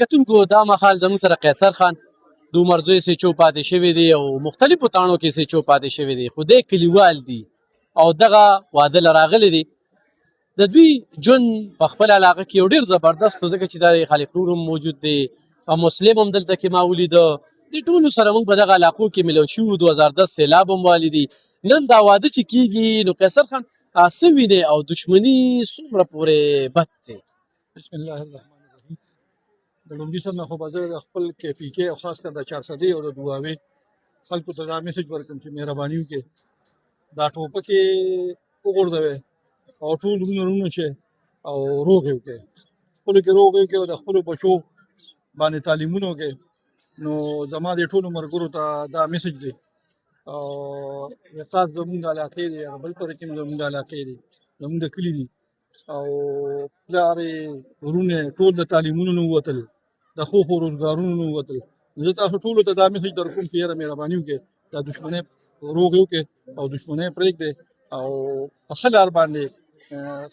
کتونکو دا مهال زموږ سره قیصر خان د عمر زوی سیچو پاتې شوی دی او مختلفو تاڼو کې سیچو پاتې شوی دی، خو دی کلیوال دي او دغه واده له راغلی دی. د دوی ژوند په خپل علاقه کې یو ډېر زبردست و، ځکه چې دا خالق نور هم موجود دی او مسلم هم دلته کې ما ولیده. دې ټولو سره موږ په دغه علاقو کې ملو شو. 2010 سیلاب هم والی. نن دا واده چې کېږي نو قیصر خان څه وینې او دښمني څومره پورې بد دی؟ بسم الله الرحمن الرحیم. د لومړي سر نه خو به زه د خپل KPK او خاص کر د 400 او د دواوې خلکو ته دا میسج ورکړم چې مهرباني وکړئ دا ټوپکې وغورځوئ او ټول ورونه شي او روغ یې وکړئ، خپلو کې روغ یې وکړئ او د خپلو بچو باندې تعلیمونه وکړئ. نو زما د ټولو ملګرو ته دا میسج دی او تاسو زموږ د علاقې دی، بل پرې کې زموږ د علاقې دی، زموږ د کلي دي او پلار یې ورونه ټول د تعلیمونو نه ووتل، د ښو ښو روزګارونو نه ووتل. زه تاسو ټولو ته دا میسج در کوم چې یاره مهرباني وکړئ دا دښمنۍ روغ یې وکړئ او دښمنۍ پرېږدئ او په ښه لار باندې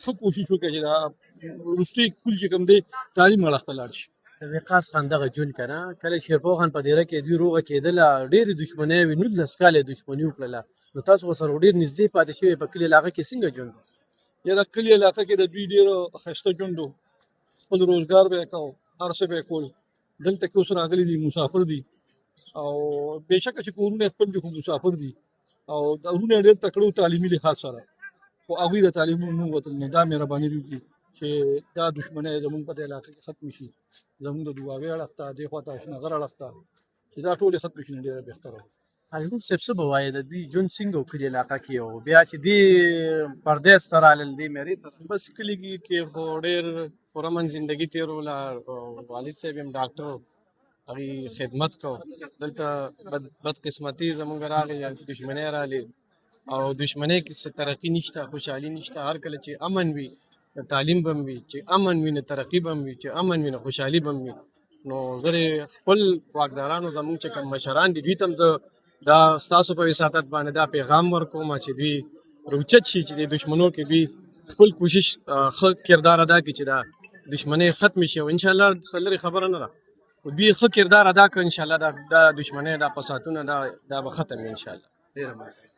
ښه کوشش وکړئ چې دا وروستي کل چې کوم دی تعلیم اړخ ته لاړ شي. وقاص خان دغه ژوند که نه کله شیرپو خان په دیره کې دوی روغه کېدله، ډېرې دښمنۍ وې، 19 کاله یې دښمني وکړله. نو تاسو ورسره ډېر نږدې پاتې شوي په کلي علاقه کې څنګه ژوند؟ یاره کلي علاقه کې د دوی ډېر ښایسته ژوند و، خپل روزګار به یې کو، هر څه به یې کول. دلته کې اوس راغلي دي مسافر دي او بېشکه چې کورونه یې خپل دي خو مسافر دي او ورونه یې ډېر تکړه و تعلیمي لحاظ سره، خو هغوی د تعلیمونو نه ووتل. نو دا مهرباني وکړي چې دا دښمنۍ زموږ په دې علاقه کې ختمې شي، زموږ د دواوې اړخ ته دې خوا ته اشنغر اړخ ته چې دا ټولې ختمې شي نو ډېره بهتره وه. خالق نور صاحب څه به وایې د دوی ژوند څنګه و کلي علاقه کې؟ او بیا چې دې پردیس ته رالل دې مېرې ته؟ بس کلي کې خو ډېر پرامن زندګي تېروله. والد صاحب هم ډاکټر و، هغې خدمت کو. دلته بدقسمتي زموږ راغې، دښمنۍ راغلې او دښمنۍ کې څه ترقي نشته، خوشحالي نشته. هر کله چې امن وي نو تعلیم به هم وي، چې امن وي نو ترقي به هم وي، چې امن وي نو خوشحالي به هم وي. نو زه خپل واکدارانو زموږ چې کوم مشران دي دوی ته هم دا ستاسو په وساطت باندې دا پیغام ورکوم چې دوی روچت شي، چې د دښمنو کې دوی خپل کوشش ښه کردار ادا کړي چې دا دښمنۍ ختمې شي او انشاءالله څه لرې خبره نه ده، دوی ښه کردار ادا کړي انشاءالله دا دښمنۍ دا فسادونه دا به ختم وي انشاءالله. ډېره مننه.